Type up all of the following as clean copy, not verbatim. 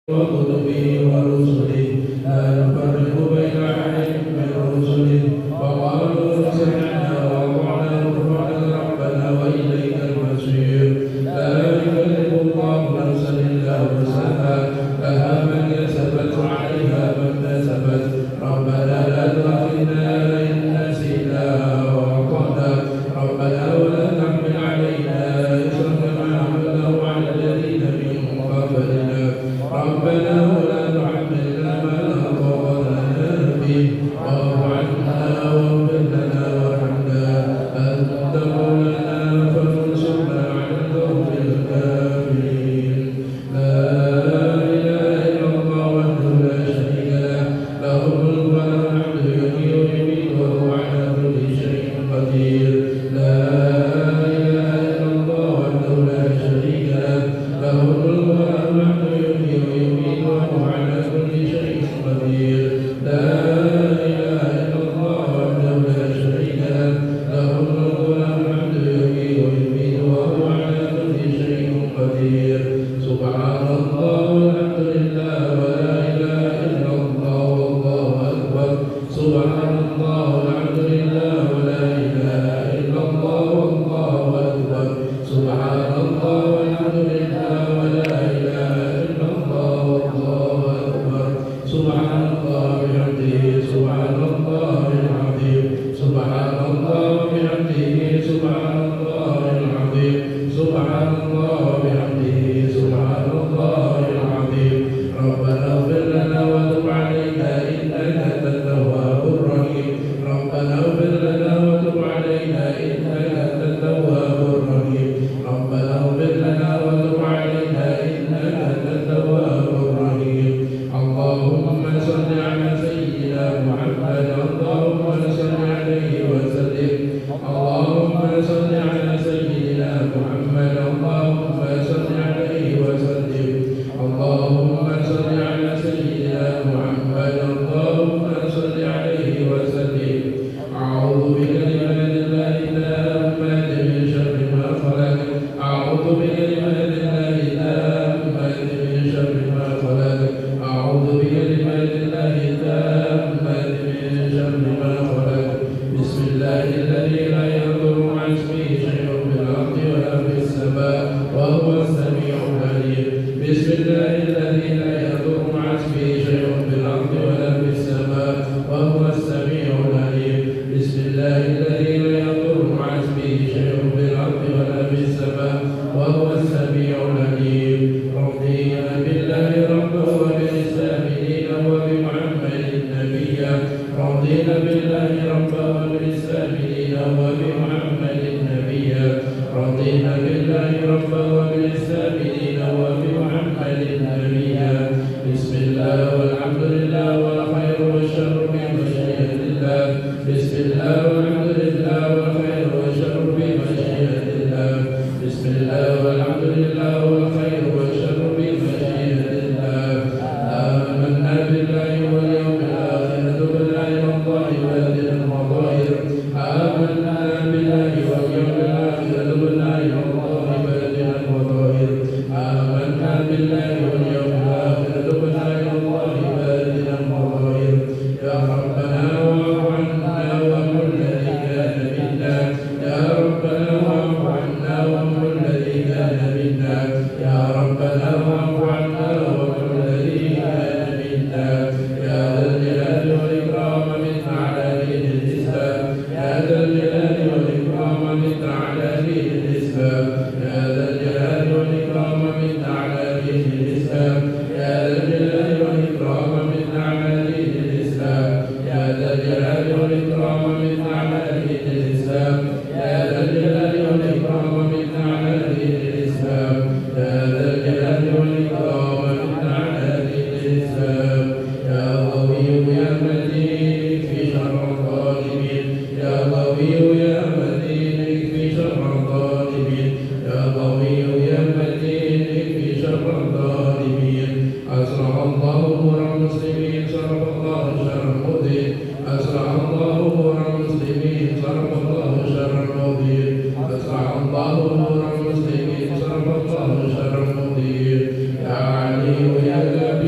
وكتبه ورسله لا نفرق بين أحد من رسله وقالوا سمعنا وأطعنا غفرانك ربنا وإليك المصير لا يكلف الله نفسا إلا وسعها لها ما كسبت وعليها ما اكتسبت ربنا لا تؤاخذنا إن نسينا وأخطأنا ربنا ولا تحمل علينا إصرا كما حملته على الذين من قبلنا ربنا ولا تحملنا ما لا طاقة لنا به واعف عنا واغفر لنا وارحمنا أنت مولانا فانصرنا على القوم الكافرين لا إله إلا الله وحده لا شريك له له الملك وله الحمد يحيي ويميت وهو على كل شيء قدير لا إله إلا الله وحده لا شريك له له الملك وله الحمد يحيي ويميت وهو على كل شيء قدير لا إله إلا الله وحده لا شريك له له الملك وله الحمد يحيي ويميت وهو على كل شيء قدير سبحان الله والحمد لله ولا إله إلا الله والله أكبر سبحان الله والحمد لله ولا إله إلا الله والله أكبر سبحان الله والحمد لله ولا إله إلا الله والله أكبر سبحان الله بحمده سبحان الله العظيم سبحان الله بحمده سبحان الله العظيم سبحان الله بحمده سبحان الله العظيم ربنا اغفر لنا وتب علينا إنك أنت التواب الرحيم ربنا اغفر لنا وتب علينا إنك أنت التواب الرحيم ربنا اغفر لنا وتب علينا إنك أنت التواب الرحيم اللهم صل على سيدنا محمد اللهم صل عليه وسلم اللهم صل على سيدنا محمد اللهم صل عليه وسلم اللهم صل على سيدنا محمد اللهم صل عليه وسلم أعوذ بكلمات الله التامات من شر ما خلق أعوذ بكلمات الله التامات من شر ما خلق أعوذ بكلمات الله التامات من شر ما خلق بسم الله الذي لا يضر مع اسمه شيء في الأرض ولا في السماء وهو السميع العليم بسم الله الذي لا يضر مع اسمه شيء في الأرض ولا في السماء وهو السميع العليم بسم الله الذي لا يضر مع اسمه شيء في الأرض ولا في السماء وهو السميع العليم رضينا بالله ربا وبالإسلام دينا وبمحمد نبيا رضينا بالله ربا وبالإسلام دينا وبمحمد نبيا رضينا بالله ربا وبالإسلام دينا وبمحمد نبيا بسم الله والحمد لله والخير والشر بمشيئة الله بسم الله والحمد لله والخير والشر بمشيئة الله بسم الله والحمد لله والخير والشر بمشيئة الله آمنا بالله واليوم الآخر تبنا إلى الله بادر المظاهر آمنا بالله واليوم الآخر تبنا إلى الله بادر المظاهر آمنا بالله واليوم الآخر تبنا إلى الله بادر المظاهر يا ربنا واعف عنا وامر الذي كان منا يا ربنا واعف عنا وامر الذي كان منا يا ربنا واعف عنا وامر الذي كان منا يا ذا الجلال والإكرام من على دين الإسلام يا ذا الجلال والإكرام من على دين الإسلام يا ذا الجلال والإكرام من على دين الإسلام يا ذا الجلال والإكرام من على دين الإسلام يا ذا الجلال والإكرام من على دين الإسلام يا ذا الجلال والإكرام من على دين الإسلام يا ذا الجلال والإكرام من على دين الإسلام يا قوي يا متين في شر الظالمين يا قوي يا متين في شر الظالمين يا قوي يا متين في شر الظالمين أسرع الله أمور المسلمين صرف الله شر المؤذين أسرع الله أمور المسلمين صرف الله شر المؤذين أسرع الله أمور المسلمين صرف الله شر المؤذين يا علي يا كبير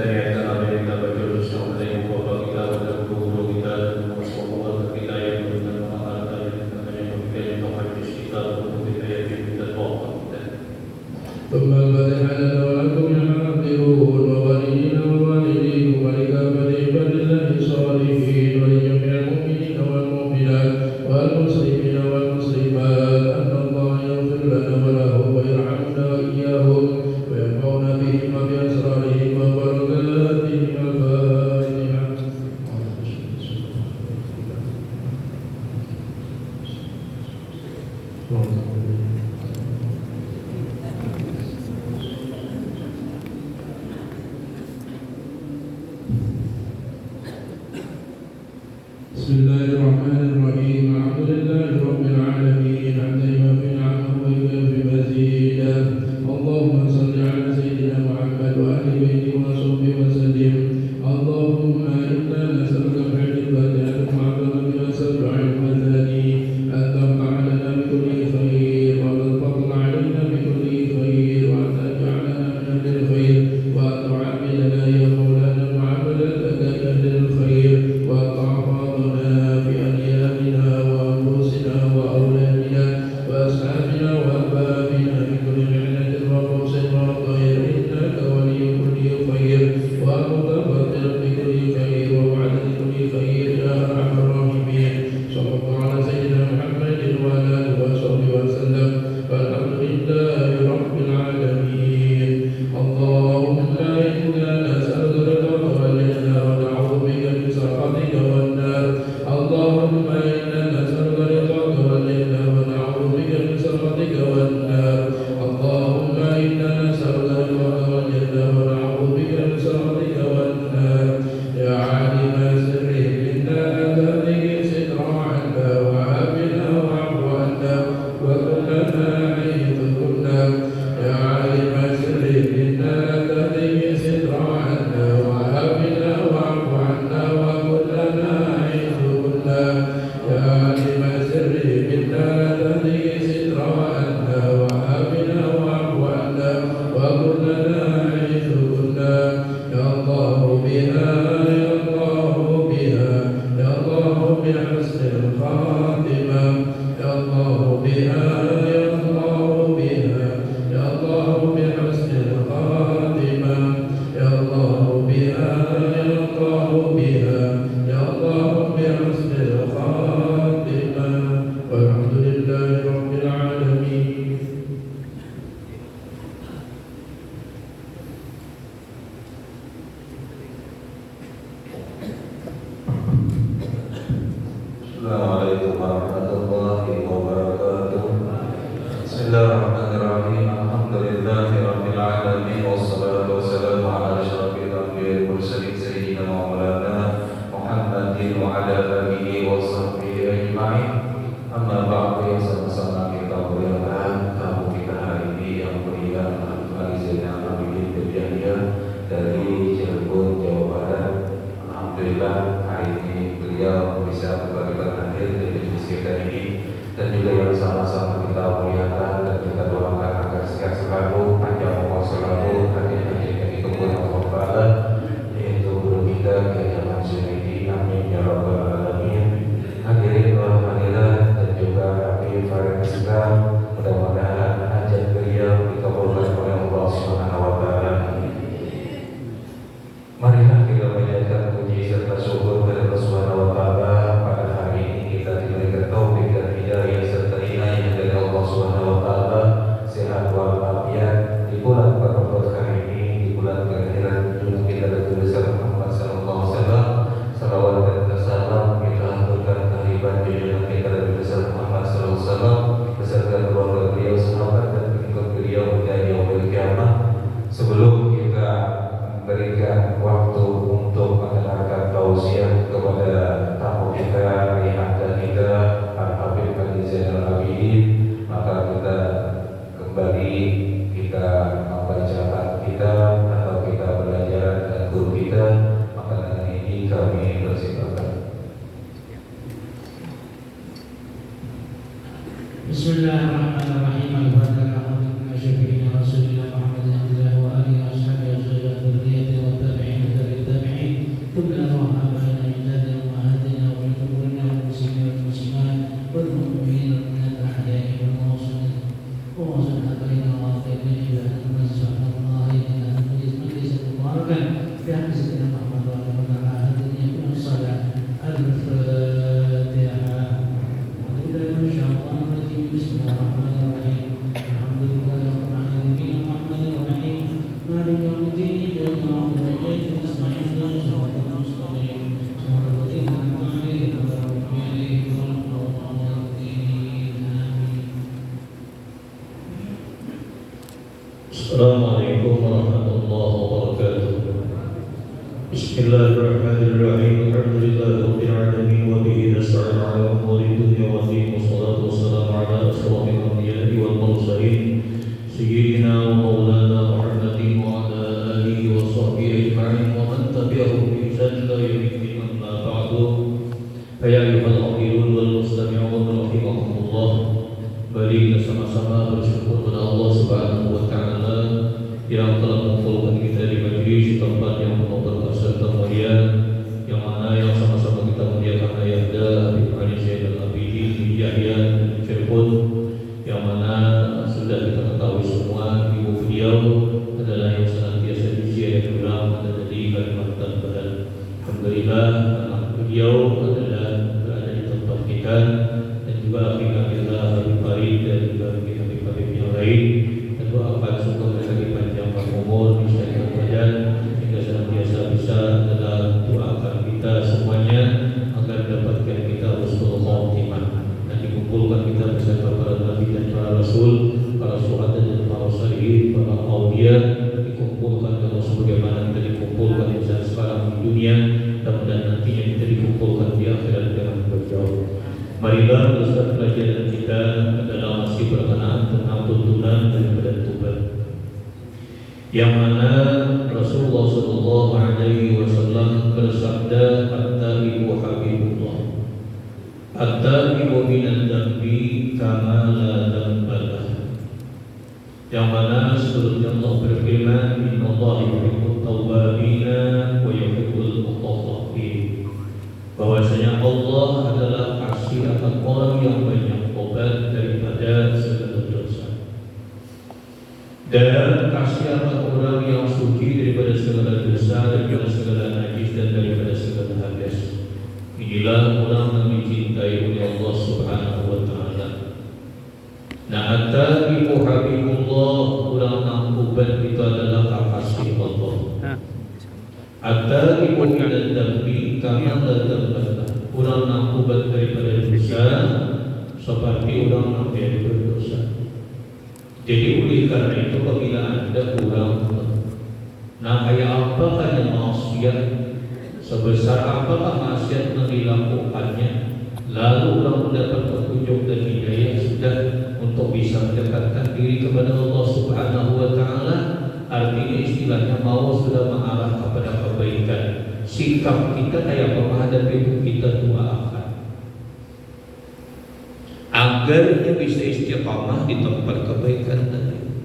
ternyata apa yang kita baca bersama dengan Bapak kita dan guru kita dan semua kita yang berikan maha yang kita yang menghadis kita untuk kita yang kita doa kita. ثم الفتح لنا ولكم يا حافظون ووالدينا ووالديكم ولكافة عباد الله الصالحين ولجميع المؤمنين والمؤمنات والمسلمين والمسلمات أن الله يغفر لنا ولهم ويرحمنا وإياهم وينفعنا بهم وبأسرارهم وبركاتهم. الفاتحة. بسم الله الرحمن الرحيم. الحمد لله رب العالمين حمدا يوافي نعمه ويكافئ مزيدا. اللهم صل على سيدنا محمد وآل بيته وصحبه وسلم. اللهم إنا نسألك بحق الفاتحة المعظمة وسبع المثاني أن تنفع لنا بكل خير وتفضل علينا بكل خير وأن تجعلنا من أهل الخير وأن تعاملنا يا مولانا معاملتك أهل الخير وتحفظنا في أدياننا وأنفسنا وأولادنا وأصحابنا وأحبابنا من كل محنة وفرس وخير إنك ولي كل خير ومتفضل بكل خير ووعد كل خير يا أرحم الراحمين. صلى الله على سيدنا محمد وعلى آله وصحبه وسلم والحمد لله رب العالمين. اللهم إنا نسألك رضاك والجنة ونعوذ بك من سخطك والنار. اللهم إنا نسألك رضاك والجنة ونعوذ بك من سخطك والنار. اللهم إنا نسألك رضاك والجنة ونعوذ بك من سخطك والنار. يا عالم سر منا أتهدك ستر عنا وعافنا واعف عنا وكلنا حيث كنا. يا عالم سر منا أتهدك ستر عنا وعافنا واعف عنا وكلنا حيث كنا. يا عالم سر منا أتهدك ستر عنا وعافنا واعف عنا وكلنا حيث كنا. يا الله بها يا الله بها يا الله بحسن الخاتمة. يا الله بها يا الله بها يا الله بحسن الخاتمة. يا الله بها يا الله بها يا الله بحسن الخاتمة. والحمد لله رب العالمين. Assalamualaikum warahmatullahi wabarakatuh. Bismillahirrahmanirrahim. Alhamdulillahirabbil alamin wassalatu wassalamu ala asyrafil anbiya'i wal mursalin sayyidina wa maulana Muhammadin wa ala alihi wa sahbihi ajma'in. Amma ba'du, yang sama-sama kita muliakan tamu kita hari ini yang mulia Al Zainal Abidin Berjaya dari Cirebon, Jawa Barat. Alhamdulillah hari ini beliau bisa berbagikan hadir di majelis kita ini, dan juga yang sama-sama kita muliakan dan kita doakan agar sehat selalu, panjang umur selalu, hadirin yang ditunggu Allah Ta'ala, yaitu guru kita Kiai Ahmad Zunaidi. Amin ya rabbal alamin. Hadirin wal hadirat dan juga Habib Farid Islam, mudah-mudahan hajat beliau dikabulkan oleh Allah Subhanahu wa Ta'ala. Marilah kita panjatkan puji serta syukur kepada Allah Subhanahu wa Ta'ala. Pada hari ini kita diberikan taufik dan hidayah serta inayah dari Allah Subhanahu wa Ta'ala, sehat walafiat di bulan berkah ini, di bulan kelahiran junjungan kita Nabi Muhammad sallallahu alaihi wasallam. Salawat dan salam kita aturkan kehadiran junjungan kita Nabi Muhammad sallallahu alaihi wasallam beserta keluarga beliau, sahabat dan pengikut beliau hingga yaumil kiamah. Sebelum kita berikan waktu untuk mendengarkan tausiah kepada tamu kita, ayahanda kita Al-Habib Zainal Abidin, maka kita kembali kita membaca kitab atau kita belajar dengan guru kita. Maka dengan ini kami persilakan. Bismillahirrahmanirrahim. Al-Fatihah. Rasulullah Muhammad sallallahu alaihi Assalamualaikum warahmatullahi wabarakatuh. Bismillahirrahmanirrahim. Alhamdulillahirabbil alamin wa bihi nasta'in 'ala umuri dunya wa din. Wassalatu wassalamu 'ala asyrofil anbiya'i wal mursalin sayyidina wa maulana Muhammadin wa 'ala alihi wa sahbihi ajma'in wa man tabi'ahum bi ihsan ila yaumil amma ba'du. Ya ayyuhal hafizun wal mustami'un rahimakumullah. Mari kita sama-sama bersyukur kepada Allah Subhanahu wa taala yang telah mengumpulkan kita di majelis tempat yang penuh berkah serta mulia, yang mana yang sama-sama kita muliakan Ayahanda Habib Ali Zainal Abidin Yahya Cirebon, yang mana sudah kita ketahui semua ibu beliau adalah yang senantiasa diziarahi ada di Kalimantan Barat. Alhamdulillah anak beliau adalah berada di tempat kita, dan juga Habibullah Habib Farid dan juga Habib-Habib yang lain. Dan doakan semoga mereka dipanjangkan umur, disehatkan badan, hingga senantiasa bisa dalam doakan kita semuanya agar mendapatkan kita husnul khotimah dan dikumpulkan kita bersama para nabi dan para rasul, para syuhada dan para sholihin, para aulia, dikumpulkan kalau sebagaimana kita dikumpulkan di saat sekarang di dunia, dan nantinya kita dikumpulkan di akhirat dengan berjauh. Marilah teruskan pelajaran kita adalah masih berkenaan tentang tuntunan daripada tobat, yang mana Rasulullah Sallallahu Alaihi Wasallam bersabda, "At-taibu habibullah, at-taibu minan dzambi kama la dzamba lahu." Yang mana sebelumnya Allah berfirman, "Innallaha yuhibbut tawwabina wa yuhibbul mutatahhirin." Bahwasanya Allah adalah kasih akan orang yang banyak tobat daripada segala dosa, dan kasih akan orang yang suci daripada segala dosa, daripada segala najis, dan daripada segala hadas. Inilah orang yang dicintai oleh Allah Subhanahu wa taala. Nah, at-taibu habibullah, orang yang tobat itu adalah kekasih Allah. At-taibu minadz dzambi kama la dzamba lahu, orang yang tobat daripada dosa seperti orang yang tidak berdosa. Jadi oleh karena itu apabila Anda kurang, nah kayak apakah yang maksiat, sebesar apakah maksiat yang dilakukannya, lalu orang mendapat petunjuk dan hidayah sudah untuk bisa mendekatkan diri kepada Allah Subhanahu wa taala. Artinya istilahnya mau sudah mengarah kepada kebaikan. Sikap kita kayak menghadapi itu kita doakan agar dia bisa istiqamah di tempat kebaikan tadi,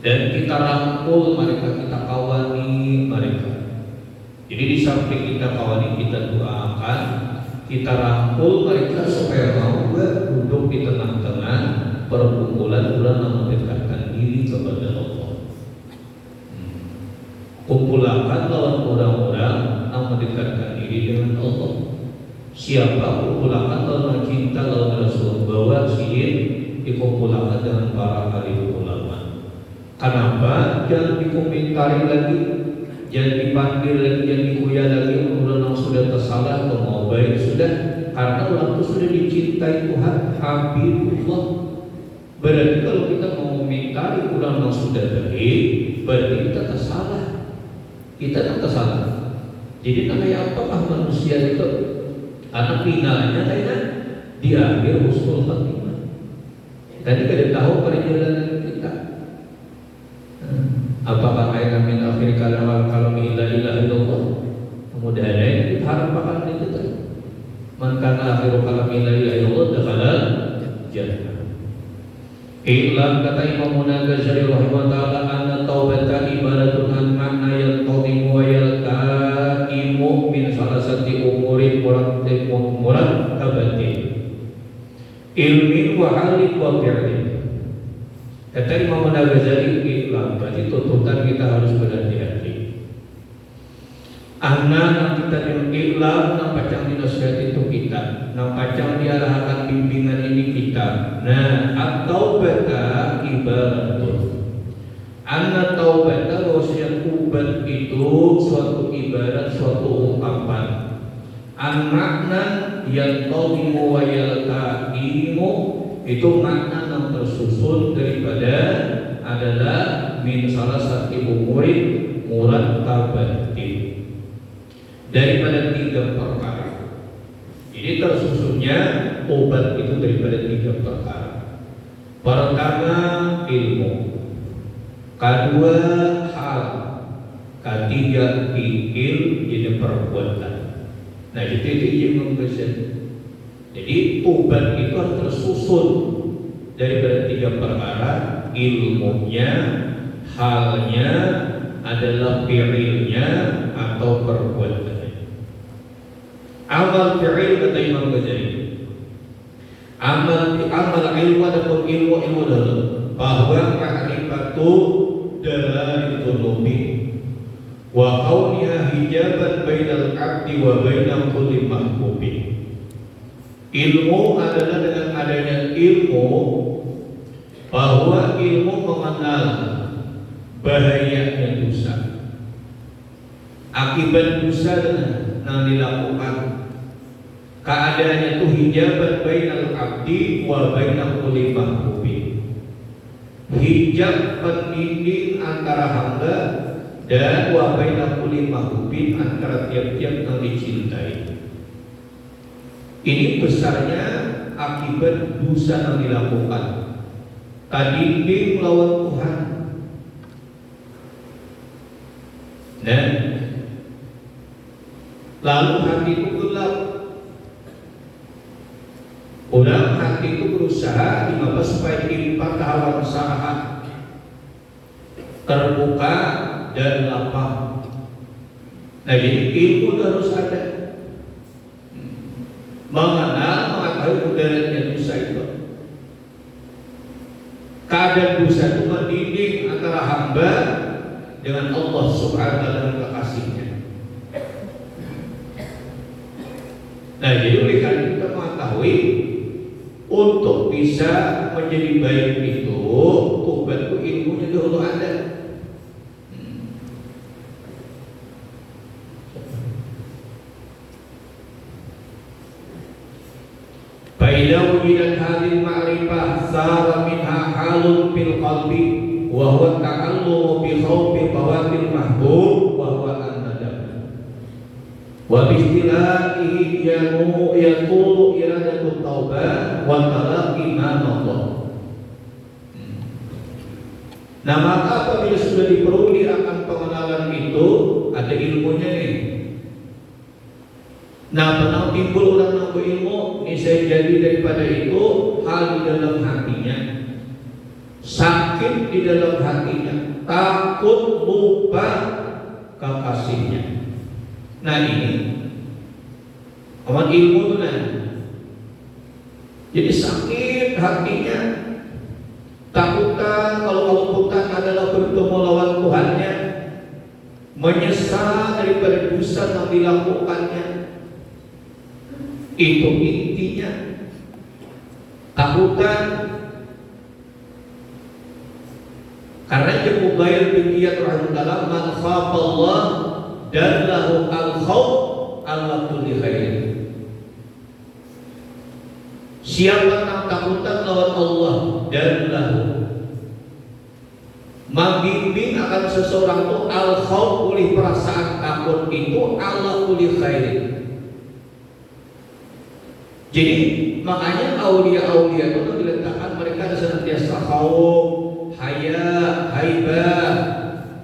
dan kita rangkul mereka, kita kawani mereka. Jadi di samping kita kawani, kita doakan, kita rangkul mereka supaya mau duduk di tengah-tengah perkumpulan bulan yang mendekatkan diri kepada Allah. Kumpulkan lawan orang-orang yang mendekatkan diri dengan Allah. Siapa kumpulkan lawan cinta lawan Rasul, bawa sihir dikumpulkan dengan para alim ulama. Kenapa? Jangan dikomentari lagi, jangan dipanggil lagi, jangan dikuya lagi. Orang yang sudah tersalah atau mau baik sudah, karena orang itu sudah dicintai Tuhan, habibullah. Berarti kalau kita mau komentari orang yang sudah baik, berarti kita tersalah. Kita tak tersalah. Jadi namanya apakah manusia itu anak finalnya kayaknya di akhir husnul khatimah. Tadi kita tahu perjalanan kita. Apakah kayak min akhir kalam ila ilaha illallah. Mudah-mudahan kita harapkan itu tadi. Man kana akhiru kalam ila ilaha illallah dakhala jannah. Ilam kata Imam Ghazali rahimahullah ta'ala, anna taubatan ibaratun an makna yalqadimu wa yalqaimu min salasati umurin murakkabatin ilmin wa halin wa fi'lin. Kata Imam Ghazali, ilam berarti tuntutan kita harus berhati-hati. Anna kita ilam nang pacang dinasihat itu kita, nang pacang diarahkan bimbingan ini kita. Nah, at-taubata ibaratun. Anna taubata, bahwasanya taubat itu suatu ibarat, suatu ungkapan. An makna yang taubimu wa yalqaimu, itu makna yang tersusun daripada adalah min salasati umurin murattabatin, daripada 3 perkara. Ini tersusunnya obat itu daripada 3 perkara. Pertama ilmu, kedua hal, ketiga fi'il, jadi perbuatan. Nah itu yang mempersen. Jadi obat itu harus tersusun daripada 3 perkara. Ilmunya, halnya, adalah fi'ilnya atau perbuatannya. Amal fi'il kata Imam Ghazali. Amal ilmu ataupun ilmu dulu, bahwa ma'rifatu dalil dunubi wa kauniha hijaban bainal abdi wa bainal kulli mahbubin. Ilmu adalah dengan adanya ilmu, bahwa ilmu mengenal bahayanya dosa, akibat dosa yang dilakukan, keadaannya itu hijaban bainal abdi wa bainal kulli mahbubin, hijab pendinding antara hamba dan wa bainal kulli mahbubin, antara tiap-tiap yang dicintai. Ini besarnya akibat dosa yang dilakukan, tadinding melawan Tuhan. Dan lalu hati itu gelap. Orang hati itu berusaha dimana supaya dilimpat hawa usaha, terbuka dan lapang. Nah jadi ilmu harus ada, mengenal, mengetahui mudaratnya dosa itu. Keadaan dosa itu mendinding antara hamba dengan Allah Subhanahu wa taala dan kekasihnya. Nah jadi oleh karena kita mengetahui untuk bisa menjadi baik itu, tobat itu ilmunya dahulu ada. Fa'idha wujidat hadhihi ma'rifah sara minha halun fil qalbi wa huwa ta'allumu bi khawfi bawatil mahbub wa huwa an-nadam. Wa bi istilahihi yaqulu iradatu taubah wa talaqi ma Allah. Nah maka apabila sudah diperoleh akan pengenalan itu, ada ilmunya nih. Nah pernah timbul orang yang berilmu, ini saya jadi daripada itu hal di dalam hatinya, sakit di dalam hatinya, takut lupa kekasihnya. Nah ini awan ilmu itu nah. Jadi sakit hatinya, takutan kalau Tuhan adalah bertemu lawan Tuhannya, menyesal daripada dosa yang dilakukannya. Itu intinya. Takutan. Karena Jubair bin Iyad rahimahullah, man khafallah dan lahu al-khawf ala kulli khairin. Siapa yang takutan lawan Allah dan lahu, membimbing akan seseorang itu al-khawf, oleh perasaan takut itu ala kulli khairin. Jadi makanya aulia-aulia itu diletakkan mereka ada senantiasa khauf, haya, haibah,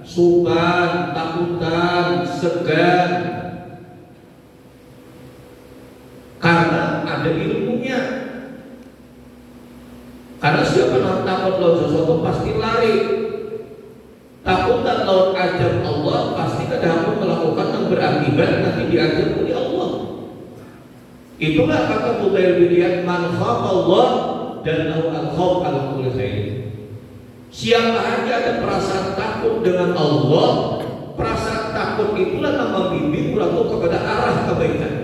sukan, takutan, segan, karena ada ilmunya. Karena siapa yang takut lawan sesuatu pasti lari. Takutan lawan ajab Allah pasti kadang melakukan yang berakibat nanti diajab oleh Allah. Itulah kata Fudail bin Iyad, man khafallah dan lahu al-khawf ala kulli khair. Siapa aja ada perasaan takut dengan Allah, perasaan takut itulah yang membimbing orang itu kepada arah kebaikan.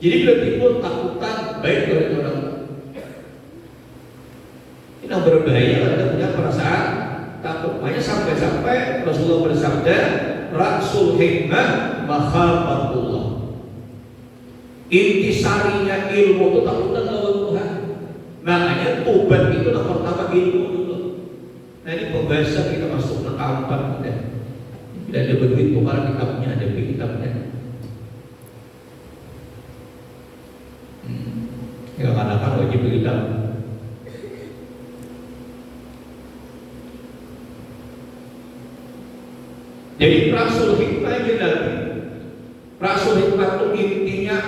Jadi bila timbul takutan baik dari orang. Ini yang berbahaya ada punya perasaan takut. Makanya sampai-sampai Rasulullah bersabda, Rasul hikmah makhafatullah. Intisarinya ilmu itu takutan lawan Tuhan. Makanya tobat itu yang pertama ilmu dulu. Nah ini pembahasan kita masuk ke keempat udah. Tidak ada begitu tukar kitabnya, ada kitabnya. Ya kadang-kadang wajib kitab. Jadi Rasul Hikmah aja Nabi. Rasul Hikmah itu intinya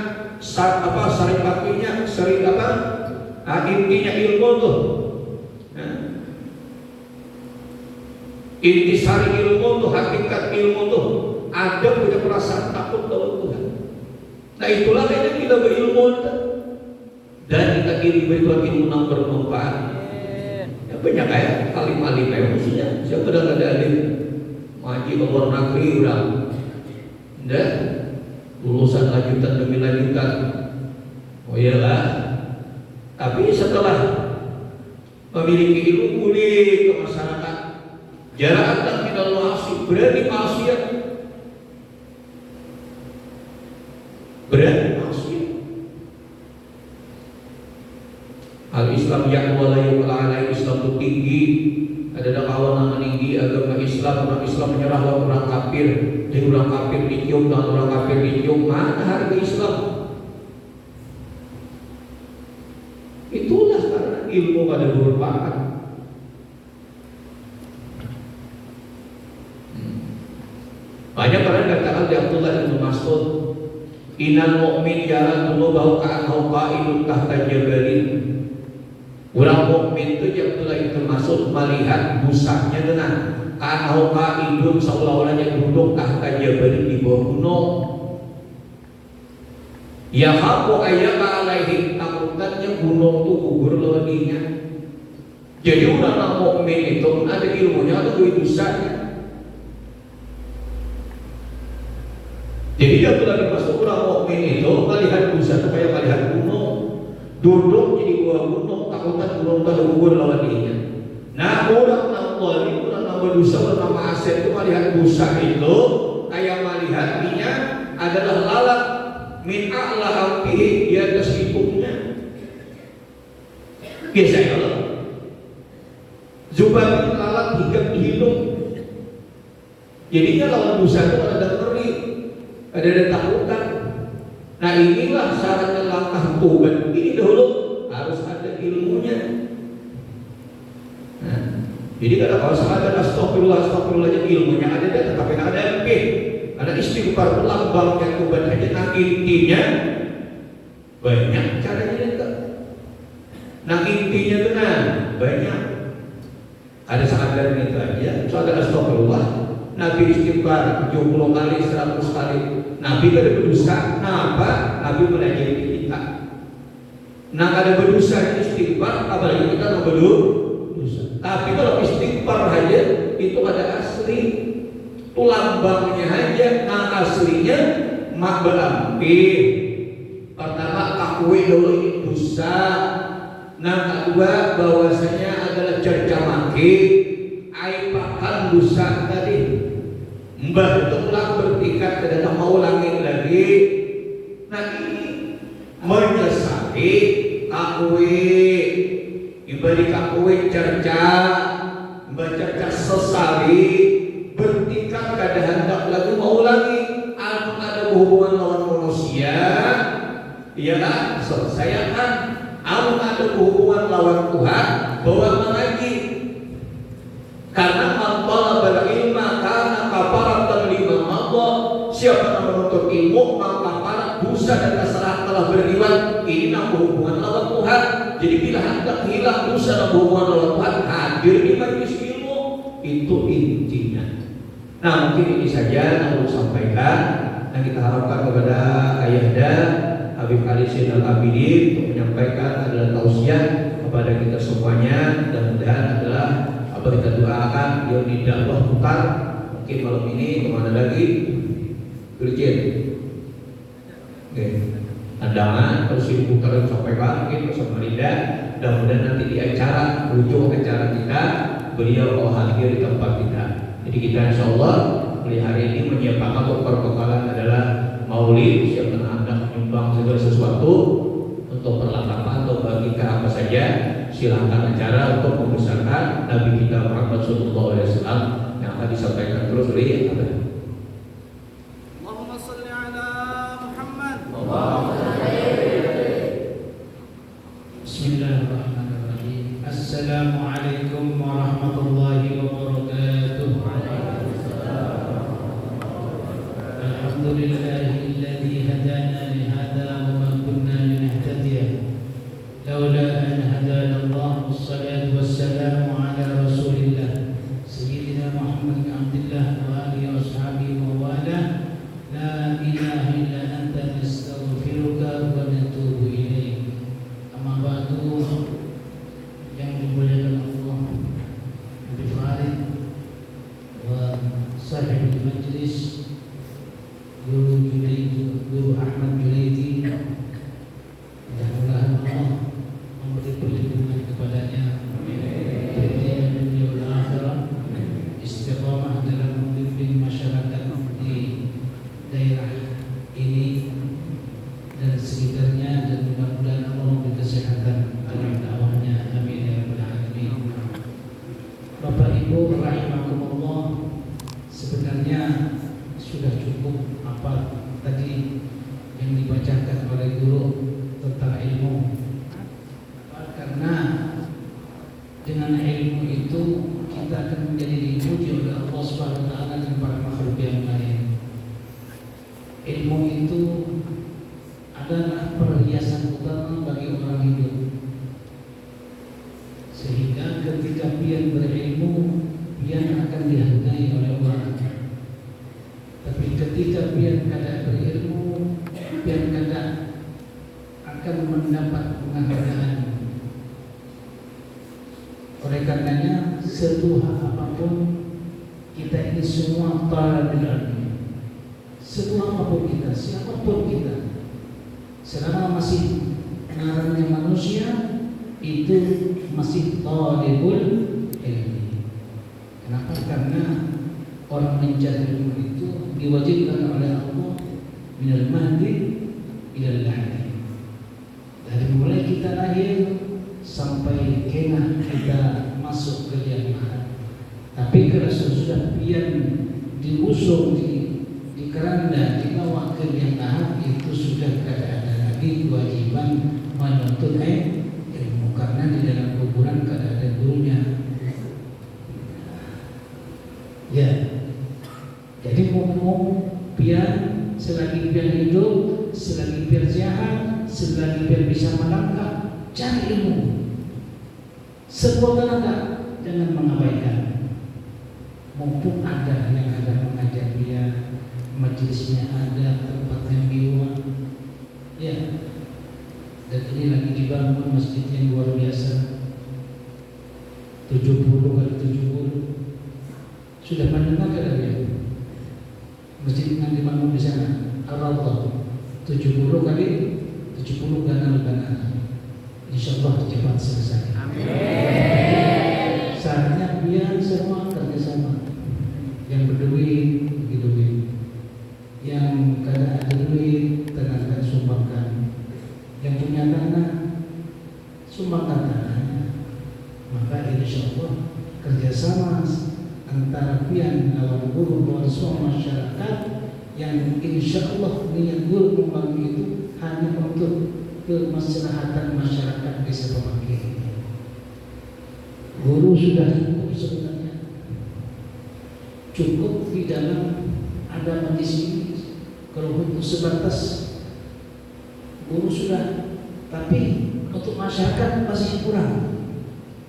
intinya ilmu tuh. Intisari ilmu tuh, hakikat ilmu tuh ada punya perasaan takut kepada Tuhan. Nah itulah yang kita berilmu dan kita diberi Tuhan ilmu yang bermanfaat. Ya banyak kayak alim-alim kayak maksudnya siapa dah ada alim ngaji ke luar negeri udah, dan lulusan lanjutan demi lanjutan. Oh iyalah, tapi setelah memiliki ilmu pulih ke masyarakat, jarak dan tidak masih berani maksiat, Al-Islam yang walayu ala Islam itu tinggi, ada kawan yang meninggi agama Islam, orang Islam menyerah lawan orang kafir, dan orang kafir dicium dan orang kafir dicium, mana harga Islam? Itulah karena ilmu pada bermanfaat. Banyak orang katakan di Abdullah bin Mas'ud, Inal mu'min yara dulu bau ka'anau qa'idun tahta jabalin. Orang mukmin itu yang Abdullah bin Mas'ud melihat busanya dengan ka'anau qa'idun seolah-olahnya duduk tahta jabalin di bawah gunung. Ya habu ayyaka alaihi, takutannya gunung itu gugur lewatinya. Jadi orang mukmin itu ada ilmunya atau dosanya. Jadi Abdullah bin Mas'ud orang mukmin itu melihat dosa itu kayak melihat gunung, duduk jadi bawah gunung, takutan gunung itu gugur lewatinya. Nah orang zalim, orang berdosa, orang maksiat itu melihat dosa itu kayak melihat minyak adalah lalat min a'la ampihi, di atas hidungnya. Biasanya Allah Zubair lalat hingga di hidung. Jadinya lawan dosa itu ada ngeri, ada takutan. Nah inilah syaratnya langkah tobat. Ini dahulu harus ada ilmunya. Nah, jadi kalau ada astagfirullah ilmunya ada tetapi ada MP. Ada istighfar lambangnya tobat aja. Nah intinya banyak caranya enggak. Nah intinya benar banyak. Ada sekadar itu aja. Ada astagfirullah. Nabi istighfar 70 kali, 100 kali. Nabi ada berdosa. Kenapa? Nabi mengajari kita. Nah ada berdosa istighfar, apalagi kita mau berdosa. Tapi kalau istighfar aja itu ada asli. Itu lambangnya aja. Nah aslinya mak berampi. Pertama akui dulu ini dosa. Nah kedua bahwasanya adalah cerca maki, aipakan dosa tadi. Mbah itu ulang bertikat tidak mau ulangin lagi. Nah ini menyesali akui, ibadi akui cerca, bercerca sesali, bertikat kada hendak lagi mau lagi. Ada hubungan lawan manusia, ialah selesaikan. Ada hubungan lawan Tuhan, bawa lagi. Karena manfaat berilma karena kafarat lima mabwa. Siapa yang menuntut ilmu maka para dosa dan kesalahan telah beriwan. Ini hubungan lawan Tuhan. Jadi bila hendak hilang dosa dan hubungan lawan Tuhan, hadir di majelis ilmu. Itu intinya. Nah mungkin ini saja yang perlu sampaikan. Yang kita harapkan kepada Ayahda Habib Ali Zainal Abidin untuk menyampaikan adalah tausiah kepada kita semuanya. Mudah-mudahan adalah apa kita doakan dia tidak putar. Mungkin malam ini kemana lagi? Kerjin. Oke. Andangan terus diputar sampaikan mungkin bersama Linda. Mudah-mudahan nanti di acara ujung acara kita beliau kalau hadir di tempat kita. Jadi kita insya Allah mulai hari ini menyiapkan untuk perbekalan adalah maulid. Siapa anda menyumbang segala sesuatu untuk perlengkapan atau bagikan apa saja silakan acara untuk membesarkan Nabi kita Muhammad SAW yang akan disampaikan terus oleh Abah. Allahumma salli ala Muhammad. Bismillahirrahmanirrahim. Assalamualaikum warahmatullahi wabarakatuh. Alhamdulillahilladzi hadana li hadza wa ma kunna linahtadiya laula an hadana Allah. Wassalatu wassalamu ala Rasulillah Sayyidina Muhammad bin Abdullah wa alihi wa ashabihi wa wala. La ilaha illa anta nastaghfiruka wa natubu ilaik. Amma ba'du. Yang dimuliakan Allah, Nabi Farid wa sahibul majlis, Guru Junaidi, Guru Ahmad Junaidi, mudah-mudahan Allah memberi perlindungan kepadanya di dunia dan akhirat, istiqamah dalam membimbing masyarakat di daerah ini dan sekitarnya, dan mudah-mudahan Allah memberi kesehatan dalam dakwahnya. Amin ya rabbal alamin. Bapak Ibu rahimakumullah, sebenarnya sudah cukup apa tadi yang dibacakan oleh guru tentang ilmu. Karena dengan ilmu itu kita akan menjadi dipuji oleh Allah Subhanahu wa taala dan para makhluk yang lain. Ilmu itu adalah perhiasan utama bagi orang hidup. Sehingga ketika pian berilmu, pian akan dihargai oleh orang. Tapi ketika pian kada berilmu, pian kada akan mendapat penghargaan. Oleh karenanya, setua apapun kita ini semua talabul ilmi. Setua apapun kita, siapapun kita, selama masih ngarannya manusia, itu masih talibul ilmi. Kenapa? Karena orang mencari ilmu itu diwajibkan oleh Allah minal mahdi ilal lahdi. Dari mulai kita lahir sampai kena kita masuk ke jannah. Tapi kalau sudah pian diusung di keranda dibawa ke jannah, itu sudah tidak ada lagi kewajiban menuntut ilmu, karena di dalam kuburan tidak ada gurunya. Ya, jadi mau pian selagi pian hidup, selagi pian sehat, selagi pian bisa melangkah, cari ilmu. Sekuat tenaga, jangan mengabaikan. Mumpung ada yang ada mengajar dia, majelisnya ada, tempatnya biwa. Ya, dan ini lagi dibangun masjid yang luar biasa, 70 kali 70. Sudah mendengar kada dia? Masjid yang dibangun di sana, Ar-Rawdah, 70 kali 70 ganal-ganal. InsyaAllah cepat selesai. Amin. Saatnya biar semua kerjasama. Yang berduit bagi duit, yang kada ada duit tenaga sumbangkan, yang punya tanah sumbangkan tanahnya. Maka InsyaAllah kerjasama antara pian lawan guru lawan semua masyarakat, yang InsyaAllah niat guru membangun itu hanya untuk kemaslahatan masyarakat desa Pemangkin. Guru sudah cukup sebenarnya, cukup di dalam ada majlis ini. Kalau untuk sebatas guru sudah, tapi untuk masyarakat masih kurang.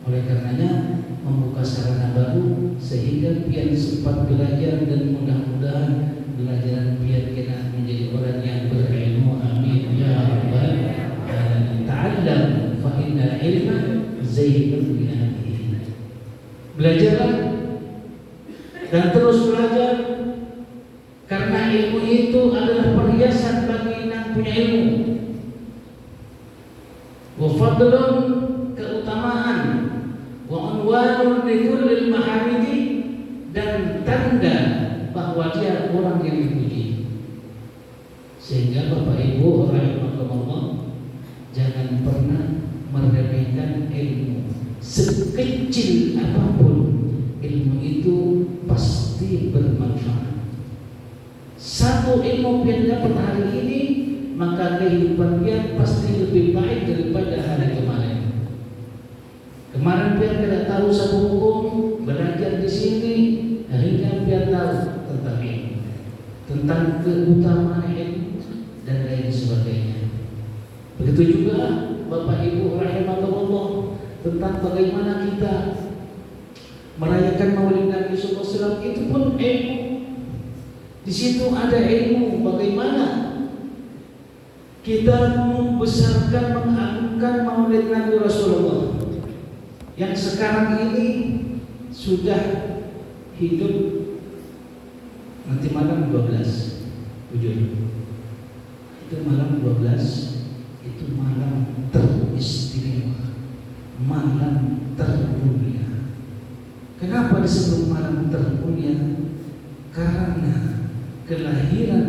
Oleh karenanya membuka sarana baru sehingga pian sempat belajar, dan mudah-mudahan belajaran pian kita menjadi orang yang berilmu. Amin ya rabbal alamin. Ta'allam fa inna ilma zainul binati. Belajarlah dan terus belajar, karena ilmu itu adalah perhiasan bagi yang punya ilmu. Wa fadlun, keutamaan, wa unwanun likullil mahamidi, dan tanda bahwa dia orang yang dipuji. Sehingga Bapak Ibu rahimakumullah, jangan pernah meremehkan ilmu. Sekecil apapun ilmu itu pasti bermanfaat. Satu ilmu yang dapat hari ini, maka kehidupan dia pasti lebih baik daripada hari kemarin. Kemarin biar tidak tahu satu hukum, belajar di sini, akhirnya biar tahu tentang ilmu, tentang keutamaan ilmu dan lain sebagainya. Begitu juga Bapak Ibu rahimahullah, tentang bagaimana kita merayakan Maulid Nabi SAW, itu pun ilmu. Di situ ada ilmu bagaimana kita membesarkan, mengagungkan Maulid Nabi Rasulullah yang sekarang ini sudah hidup nanti malam 12 jujur. Itu malam 12 itu malam teristimewa, malam termulia. Kenapa disebut malam termulia? Karena kelahiran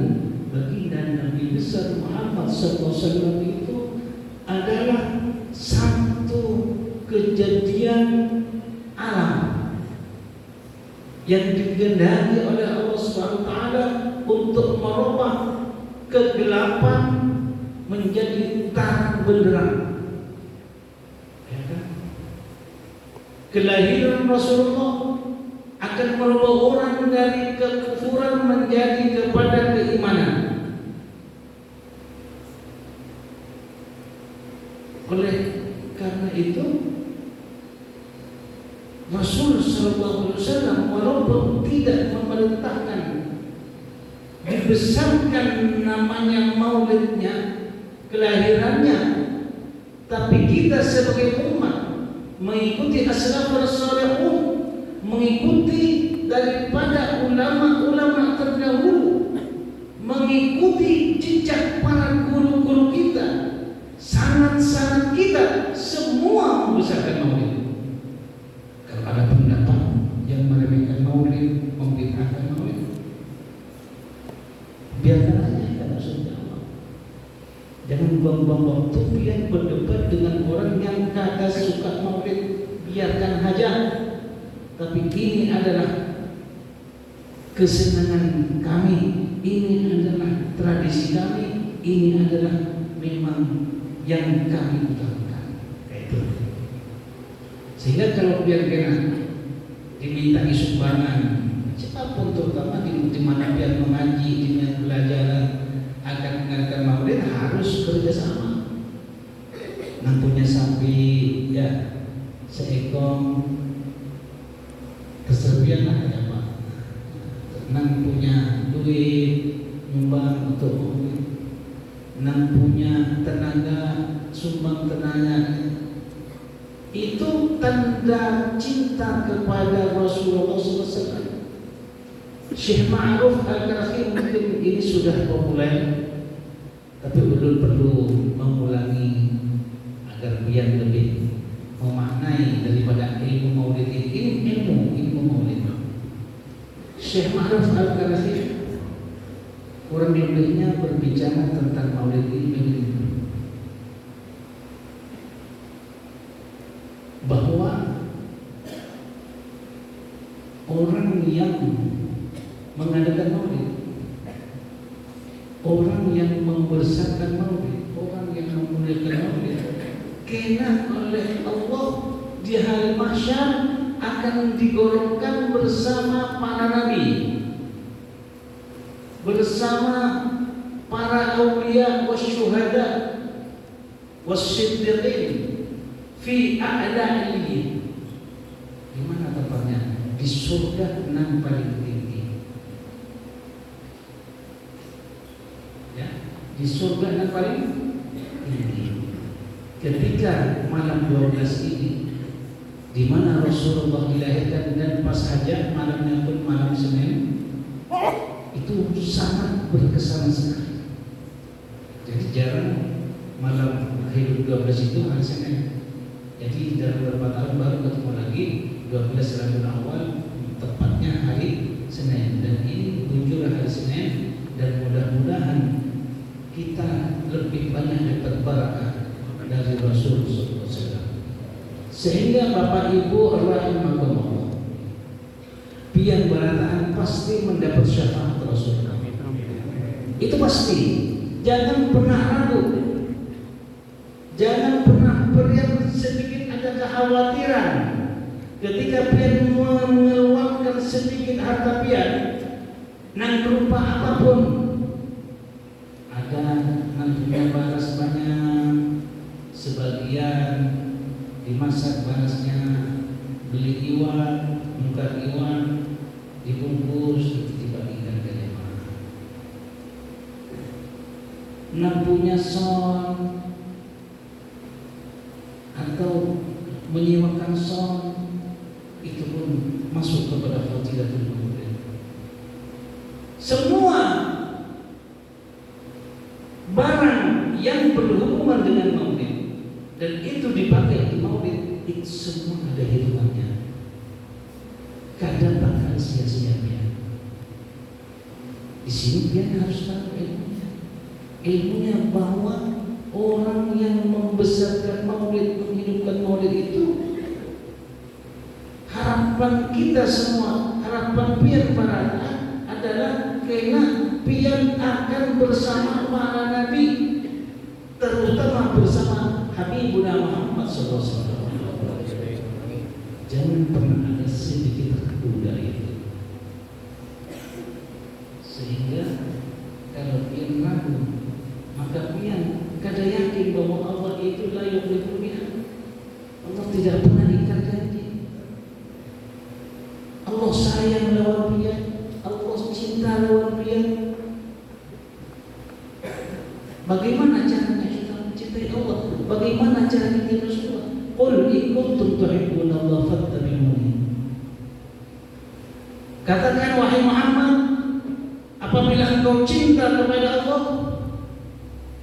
baginda Nabi besar Muhammad SAW itu adalah satu kejadian alam yang dikehendaki oleh Allah SWT untuk merubah kegelapan menjadi terang benderang. Ya kan? Kelahiran Rasulullah akan merubah orang dari kekufuran menjadi kepada keimanan. Oleh karena itu Rasul SAW walaupun tidak memerintahkan dibesarkan namanya maulidnya, kelahirannya, tapi kita sebagai umat mengikuti as-salafus salihun, mengikuti daripada ulama-ulama terdahulu, mengikuti jejak para guru-guru kita, sanad-sanad kita, semua membesarkan maulid. Kalau ada pendapat yang meremehkan maulid, membid'ahkan maulid, biarkan aja, kita maksudnya Allah. Jangan buang-buang waktu biar berdebat dengan orang yang kagak suka maulid, biarkan aja. Tapi ini adalah kesenangan kami, ini adalah tradisi kami, ini adalah memang yang kami utamakan. Itu. Sehingga kalau biar kena diminta sumbangan, siapapun terutama di mana biar mengaji, di pelajaran akan mengadakan maulid harus kerjasama. Nang punya sapi, ya seekor keserbian ada apa? Nang punya duit nyumbang untuk maulid, nang punya tenaga sumbang tenaga. Itu tanda cinta kepada Rasulullah SAW. Syekh Ma'ruf Al-Karafi mungkin ini sudah populer, tapi perlu mengulangi agar biar lebih memaknai daripada ilmu maulid ini, ilmu maulid. Syekh Ma'ruf Al-Karafi kurang lebihnya berbicara tentang maulid ini, bahwa orang yang mengadakan maulid, orang yang membesarkan maulid, orang yang memuliakan maulid, kena oleh Allah di hari mahsyar akan digolongkan bersama para nabi, bersama para auliya wasyuhada wasiddiqin fi a'la'iliyyin. Di mana tempatnya? Di surga yang paling tinggi. Ya, di surga yang paling tinggi. Ketika malam 12 ini, di mana Rasulullah dilahirkan dan pas hajat malamnya pun malam Senin, itu sangat berkesan sekali. Jadi jarang malam hidup 12 itu hari Senin. Jadi dalam beberapa tahun baru ketemu lagi 12 Rabiul Awal, tepatnya hari Senin, dan ini muncul hari Senin, dan mudah-mudahan kita lebih banyak dapat barakah dari Rasul SAW. SAW. Sehingga Bapak Ibu rahimakumullah, pian berataan pasti mendapat syafaat Rasul. Itu pasti. Jangan pernah ragu. Jangan pernah pian sedikit ada kekhawatiran ketika pian mengeluarkan sedikit harta pian nang berupa apapun. Ada nantinya balas banyak, sebagian dimasak barasnya, beli iwan, muka iwan, dibungkus, dibagikan ke jemaah. Nampunya son atau menyewakan son, itu pun masuk kepada fadilatul maulid. Semua barang yang berhubungan dengan maulid dan itu dipakai di maulid, itu semua ada hitungannya. Kadang bahkan sia-sia dia. Di sini dia harus tahu ilmunya bahwa orang yang membesarkan maulid, menghidupkan maulid itu, harapan kita semua, harapan pian para adalah karena pian akan bersama para nabi, terutama bersama Habibuna Muhammad SAW. Jangan pernah ada sedikit ragu dari itu. Sehingga kalau pian ragu, maka pian kada yakin bahwa Allah itu la yukhlifu mi'ad. Allah tidak pernah ingkar janji. Allah sayang lawan pian, Allah cinta lawan pian. Bagaimana caranya kita mencintai Allah? Bagaimana cara kita bersyukur? Qul in kuntum tuhibbunallaha fattabi'uni. Katakan wahai Muhammad, apabila engkau cinta kepada Allah,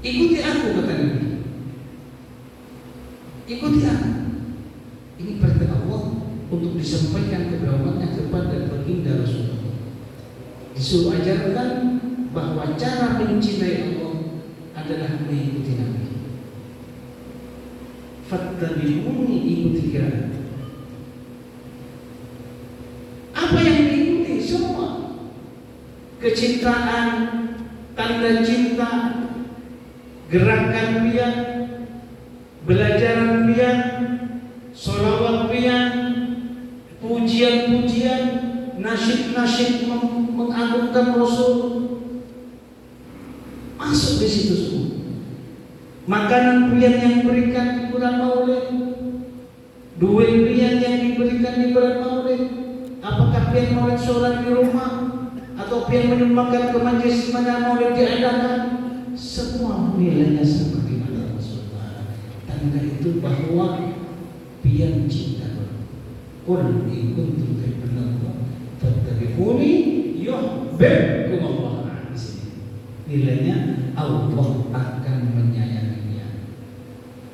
ikuti aku, kata Nabi. Ikuti aku. Ini perintah Allah untuk disampaikan kepada umatnya kepada baginda Rasulullah. Disuruh ajarkan bahwa cara mencintai Allah adalah mengikuti Nabi. Fattabi'uni, ikuti dia. Apa yang diikuti? Semua kecintaan, tanda cinta, gerakan pian, belajaran pian, sholawat pian, pujian-pujian, nasyid-nasyid mengagungkan Rasul, masuk di situ semua. Makanan pian yang diberikan di bulan Maulid, duit pian yang diberikan di bulan Maulid, apakah pian Maulid sholat di rumah atau pian menyumbangkan ke majelis mana Maulid diadakan, semua nilainya sama di mata Rasulullah. Tanda itu bahwa pian cinta. Qul in kuntum tuhibbunallaha fattabi'uni yuhibbukum Allah. Di sini nilainya Allah akan menyayanginya.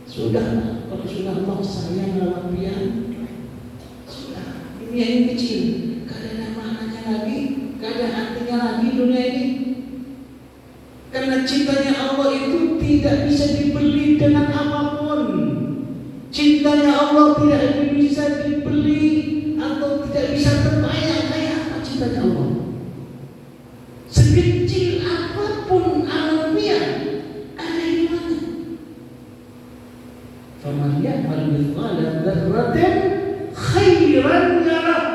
Sudah, kalau sudah Allah sayang lawan pian, sudah, dunia ini kecil, gak ada maknanya lagi, gak ada artinya lagi dunia ini. Karena cintanya Allah itu tidak bisa dibeli dengan apapun. Cintanya Allah tidak bisa dibeli atau tidak bisa terbayang. Kayak apa cintanya Allah? Sekecil apapun alamnya ada imannya. Faman ya'mal mithqala dzarratin khairan yarah.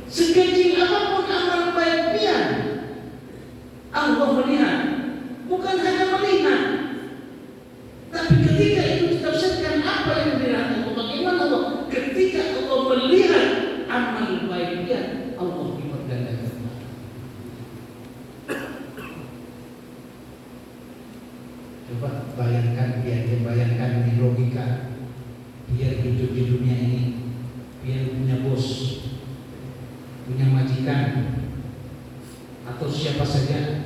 Sekecil apapun amal baiknya, Allah melihat, bukan hanya melihat, tapi ketika itu ditafsirkan apa yang dilihat Allah. Bagaimana Allah? Ketika Allah melihat amal baiknya, Allah lipat gandakan. Coba bayangkan, bayangkan di logika, biar hidup di dunia ini, biar punya bos, punya majikan, atau siapa saja,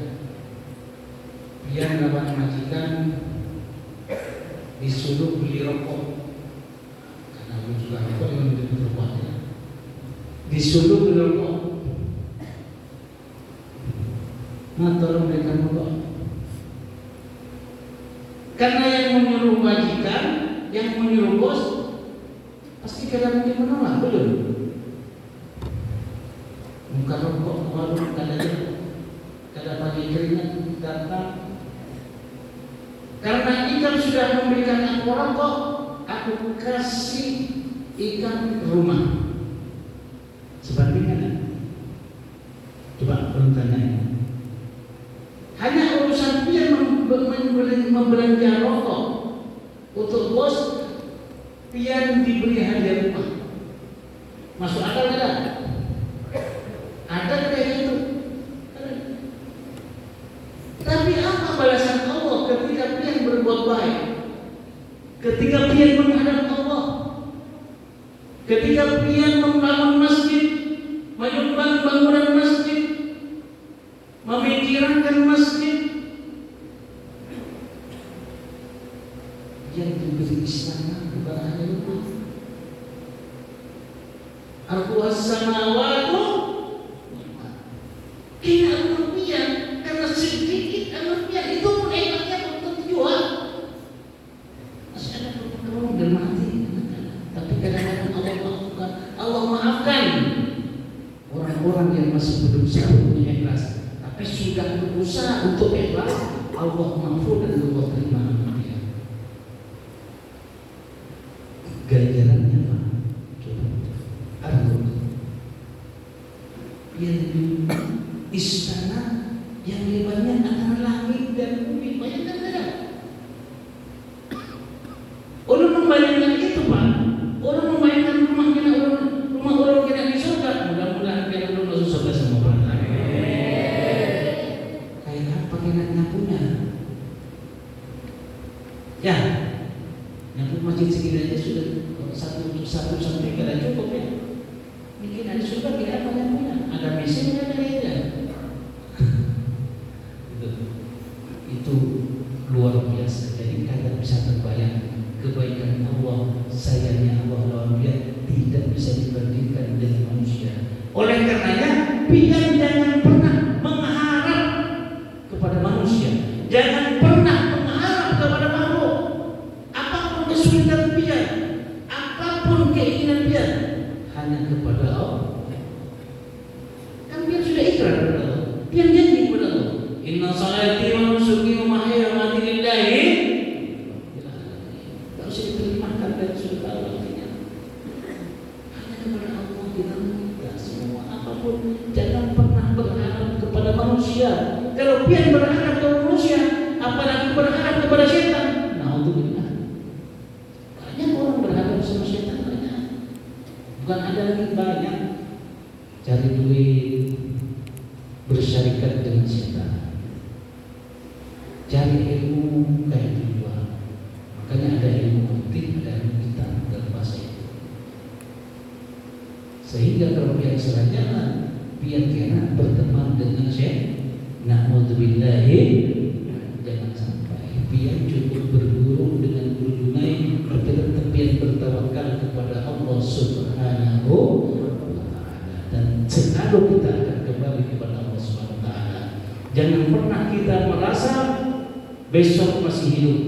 biar lawan majikan disuruh beli rokok, karena belum juga rokok yang menjadi rokoknya, disuruh beli rokok, nah tolong belikan rokok, Karena yang menyuruh majikan, yang menyuruh bos, pasti kada mungkin menolak, belum? Muka rokok, warung kada pakai keringat datang. Karena ikan sudah memberikan aku rokok, aku kasih ikan rumah. Sebandingnya, coba belum tanya. Hanya urusan dia membelanja rokok untuk bos, pian diberi hadiah rumah. Masuk akal tidak? Ada kayak gitu. Tapi apa balasan Allah ketika pian berbuat baik? Ketika pian menghadap Allah, ketika pian membangun masjid, menyumbang bangunan masjid, memikirkan masjid, yang diberi istana kepada Allah. Arduas samawatu, kina rupiah karena sedikit rupiah itu pun hebatnya untuk jual. Masih ada orang dan mati, tapi kadang-kadang Allah maafkan. Allah maafkan orang-orang yang masih belum sanggup ikhlas. Tapi sudah berusaha untuk ikhlas, Allah maafkan dan Allah terima dia. Ganjarannya apa? Coba artinya yang istana yang lebarnya antara langit dan bumi, bayangkan tidak? Orang membayangkan itu, Pak. Orang membayangkan rumah orang kita di surga. Mudah-mudahan kita belum masuk surga semua, Pak. Pakaiannya punya, ya, yang pun masjid segini aja sudah satu sampai kada cukup ya. Mungkin ada surga kita apa yang punya, ada mesinnya ada ya. Itu luar biasa. Jadi kada bisa terbayang kebaikan Allah, sayangnya Allah lawan dia tidak bisa dibandingkan dengan manusia. Oleh karenanya, pian jangan pernah mengharap kepada manusia, jangan pernah mengharap kepada makhluk. Apapun kesulitan pian, apapun keinginan pian, hanya kepada Allah. Kan pian sudah ikrar kepada Allah, pian janji kepada Allah. Inna salati wa nusuki wa mahyaya wa mamati lillahi. Tak usah diterjemahkan dan sudah tahu artinya. Hanya kepada Allah kita minta semua, apapun. Jangan pernah berharap kepada manusia. Kalau pian berharap kepada manusia, apalagi berharap kepada setan. Naudzubillah. Banyak orang berharap sama setan, banyak. Bukan ada lagi banyak cari duit, bersyarikat dengan setan, cari ilmu kayak juga. Makanya ada ilmu penting, ada ilmu hitam dalam bahasa itu. Sehingga kalau pian salah jalan, pian kena berteman dengan setan. Na'udzubillahi, jangan sampai pian cukup berguru dengan guru Junai, tetap pian bertawakal kepada Allah Subhanahu wa ta'ala, dan selalu kita akan kembali kepada Allah Subhanahu wa ta'ala. Jangan pernah kita merasa besok masih hidup,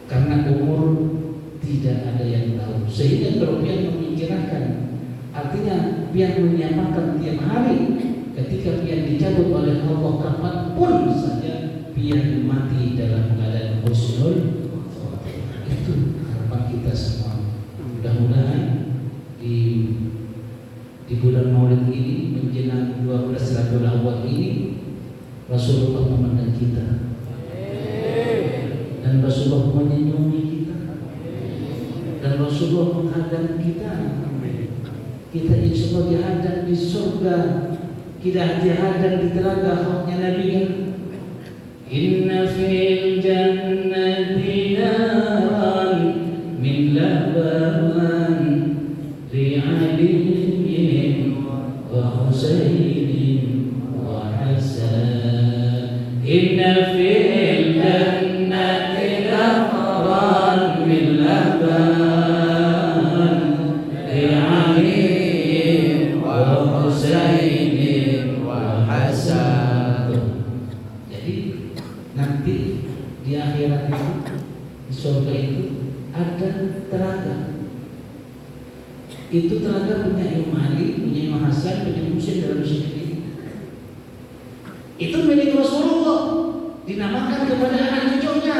karena umur tidak ada yang tahu. Sehingga kalau pian memikirkan, artinya pian menyamakan tiap hari. Ketika pian dicabut oleh Allah kapanpun saja, pian mati dalam keadaan husnul khotimah. Itu harapan kita semua. Mudah-mudahan di bulan Maulid ini menjelang 12 Rabiul Awal ini, Rasulullah memandang kita dan Rasulullah menyenyumi kita dan Rasulullah menghadap kita. Kita insya Allah dihadap di surga, kita dihadap di telaga haknya Nabi kan. Inna fil jannati naran min laban li'aliyin wa husainin wa hasan. Inna fil jannati naran min laban li'aliyin wa husainin wa hasan. Jadi nanti di di akhirat itu, di surga itu ada telaga. Itu telaga punya Imam Ali, punya Imam Hasan, punya Muslim dalam sini. Itu milik Rasulullah, dinamakan kepada anak cucunya.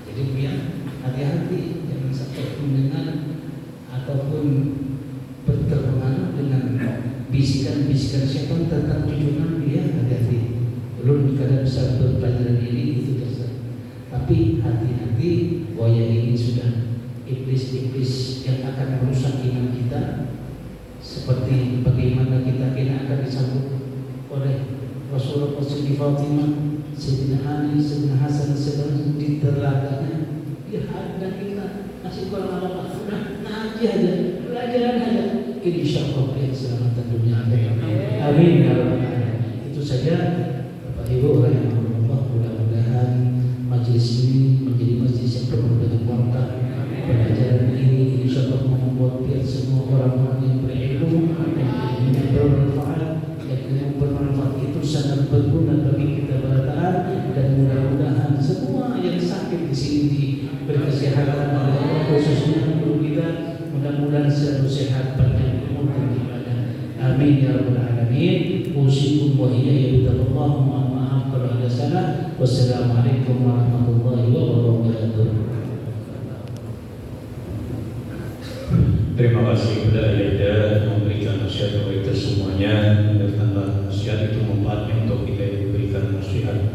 Jadi biar hati-hati, jangan sampai mendengar ataupun berterpengaruh dengan bisikan-bisikan syaitan tentang cucu Nabi. Ya, hati-hati. Belum kadang bisa berpelajaran ini itu terserah. Tapi hati-hati, bahwa ini sudah iblis-iblis yang akan merusak iman kita, seperti bagaimana kita akan disambut oleh Rasulullah, Siti Fatimah, Sayyidina Ali, Sayyidina Hasan, sedang di telaganya. Ya, ada kita masih kurang apa, sudah ngaji aja, pelajaran aja. Insya Allah keselamatan dunia akhirat. Amin ya rabbal alamin. Itu saja Bapak Ibu rahimahullah, mudah-mudahan majelis ini menjadi majelis yang penuh dengan berkah. Pelajaran ini insya Allah membuat biar semua orang-orang yang berilmu yang bermanfaat, yang bermanfaat itu sangat berguna bagi kita berataan, dan mudah-mudahan semua yang sakit di sini diberi kesehatan oleh Allah, khususnya guru kita, mudah-mudahan selalu sehat, panjang umur dan ibadah. Amin ya rabbal alamin. Usikum wa iyaya billahi, mohon maaf kalau ada salah. Wassalamualaikum warahmatullahi wabarakatuh. Terima kasih kepada Aida yang memberikan nasihat kepada kita semuanya. Mudah-mudahan nasihat itu manfaatnya untuk kita yang diberikan nasihat.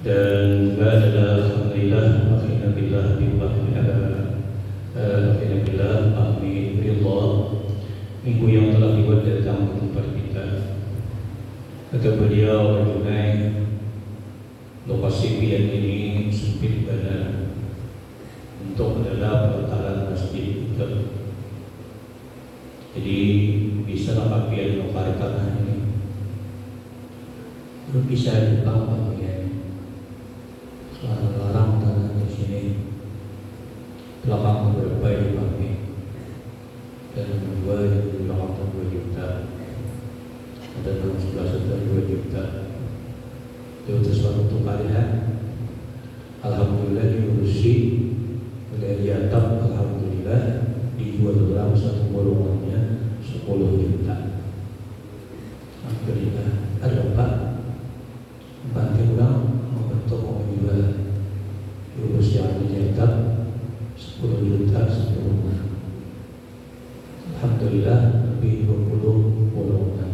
Dan juga adalah alhamdulillah akhirnya billah amin ridha minggu yang telah dibuat datang ke tempat kita. Kata beliau, Junai, lokasi pilihan ini sempit benar untuk adalah pelataran masjid kita. Jadi bisa bagian lokal tanah ini, belum bisa dibuka bagian larang tanah di sini, belakang berapa dipakai, dan dua di belakang 2 juta, ada 16 juta 2 juta. Itu sesuatu kalian. Alhamdulillah diurusi oleh atap, alhamdulillah dijual dalam satu golongannya 10 juta. Alhamdulillah. Ada Pak orang membentuk mau menjual diurus yang dicetak 10 juta sebelumnya. Alhamdulillah lebih 20 golongan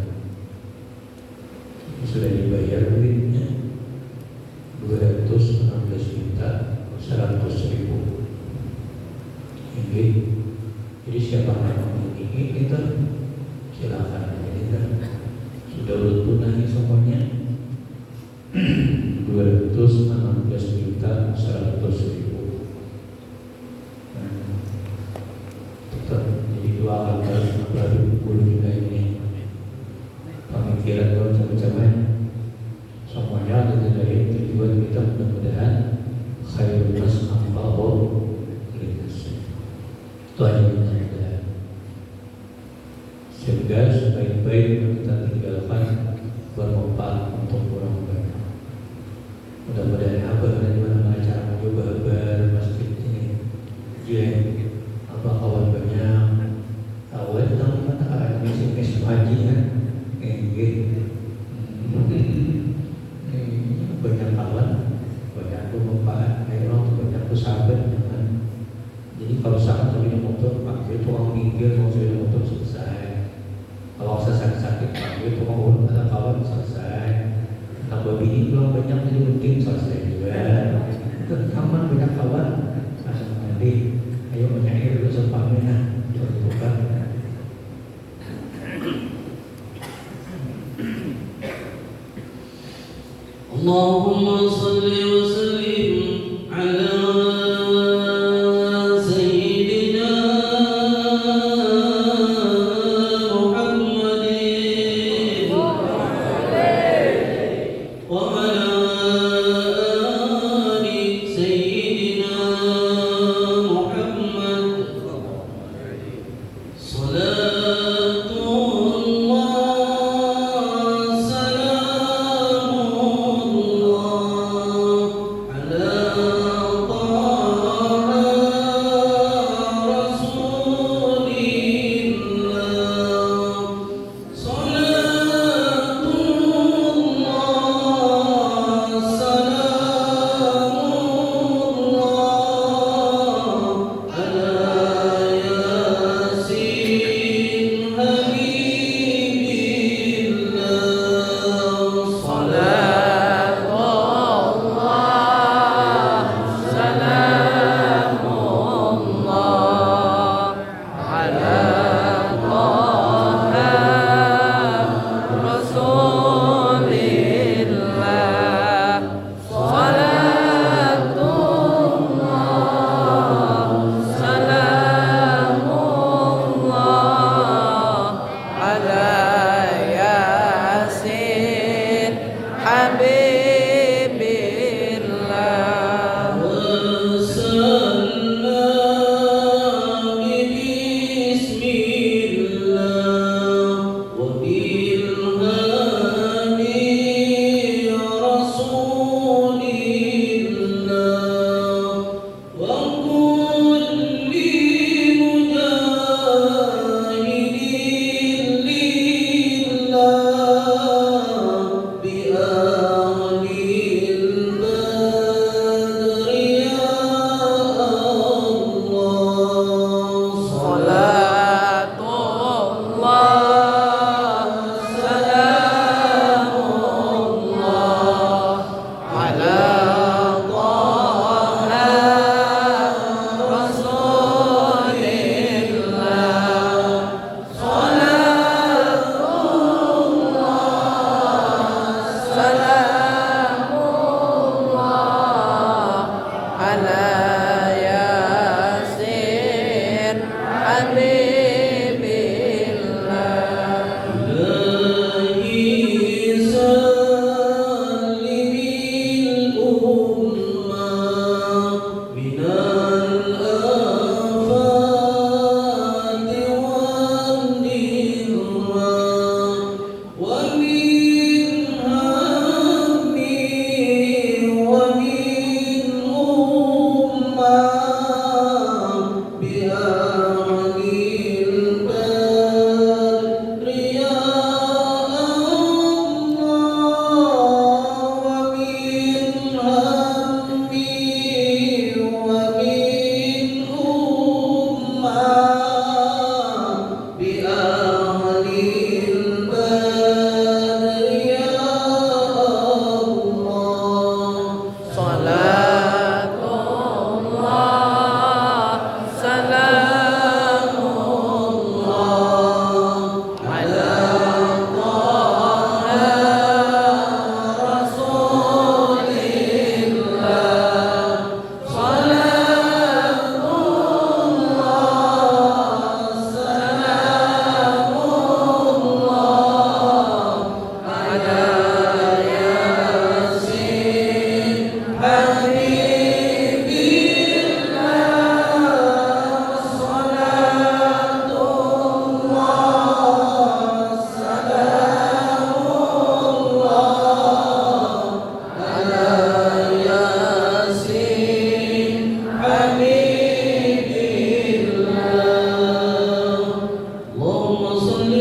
sudah dibayar duitnya 216 juta 100 ribu. Ini jadi siapa yang memiliki kita silakan kita sudah urut tunai semuanya 216 juta 100 ribu. Tetap jadi doakan baru 10 juta ini. Pemikiran kalau macam-macam semuanya ada dari tujuan kita, mudah-mudahan khairun nas anfa'uhum linnas. Itu aja mudah-mudahan. Sehingga sebaik-baik yang kita tinggalkan bermanfaat untuk orang banyak. Mudah-mudahan apa dan mana cara mencoba masjid ini. Dia apa kawan banyak, kawan tahu kata ada mesej haji kan, banyak kawan, banyak bermanfaat, orang banyak bersahabat dengan. Jadi kalau sangat punya motor, pakai tukang pinggir, kalau sudah motor selesai. Kalau saya sakit-sakit, pakai tukang urut, ada kawan selesai. Tambah bini pulang banyak, jadi penting selesai juga. Kawan banyak kawan, asal nanti, ayo banyak air dulu sempatnya, bukan. Allahumma salli wa sallim ala sayyidina Muhammadin wa ala ali sayyidina Muhammad. Salatullah, salamullah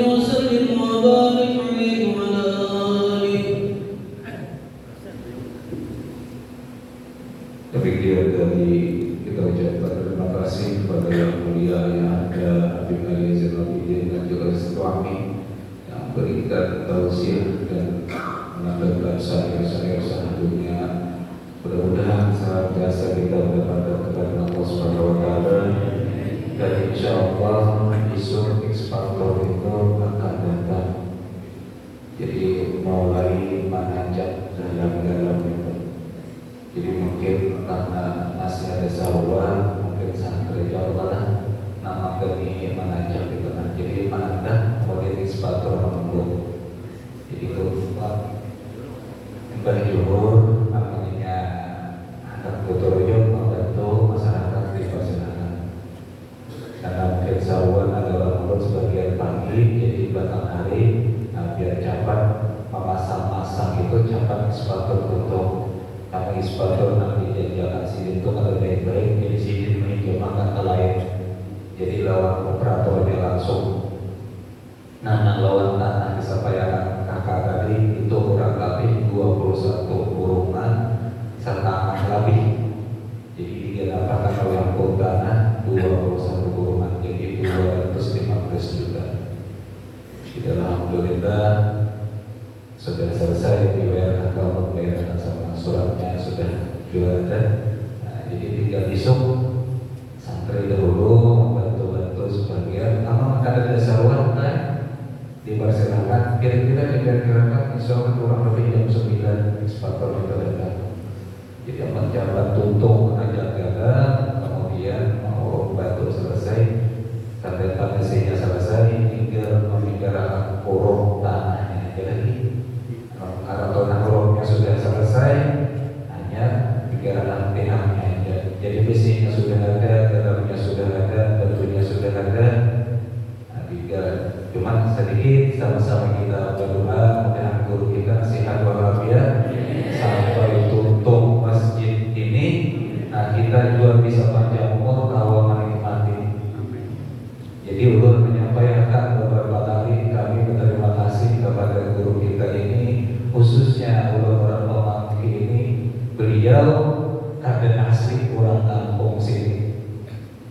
وسلم وبارك عليه وعلى آله. Demikian dari kita ucapkan terima kasih kepada yang mulia yang ada Habib Ali Zainal Abidin dan juga Suami yang berikan tausiah dan menambahkan syair-syair selanjutnya. Mudah-mudahan senantiasa kita mendapatkan kepada Allah Subhanahu wa taala dan insyaallah besok ekspator itu akan datang. Jadi mulai menanjak dalam itu. Jadi mungkin karena masih ada sahwan, mungkin santri Allah nama kami menanjak di tengah. Jadi menanjak kemudian ekspator menunggu. Jadi itu Mbah Juhur namanya anak Kutorjo membantu masyarakat di Pasenangan. Karena mungkin sahwan adalah menurut sebagian pagi, jadi batang hari, biar cepat memasang-masang itu cepat ekspator tutup. Karena ekspator nanti jalan sini itu kalau baik-baik, jadi sini meninjaukan ke lain. Jadi lawan operatornya langsung. Nah, lawan tanah kesampaian kakak tadi itu kurang lebih 21 kurungan setengah lebih. Jadi didapatkan oleh yang tanah 21 kurungan, jadi 215 juta. Kita alhamdulillah sudah selesai dibayar kalau pembayaran sama suratnya sudah juga ada. Nah, jadi tinggal besok santri dahulu membantu-bantu sebagian. Kalau akan ada sahwan dipersilakan. Kira-kira diperkirakan insya Allah kurang lebih jam 9 ekspator itu datang. Jadi menjabat tuntung menajak gagal, kemudian mau bantu selesai, tanda mesinnya selesai, tinggal memikirkan kurung tanahnya aja lagi. Kalau tanah sudah selesai, hanya pikiran pihaknya aja. Jadi mesinnya sudah ada, dalamnya sudah ada, batunya sudah ada. Nah, cuman sedikit sama-sama kita berdoa, mudah-mudahan guru kita sehat walafiat sampai tutup masjid ini. Nah, kita juga bisa panjang umur kalau menikmati. Jadi ulun menyampaikan beberapa kali kami berterima kasih kepada guru kita ini, khususnya ulun-ulun pemangki ini. Beliau kader asli orang kampung sini.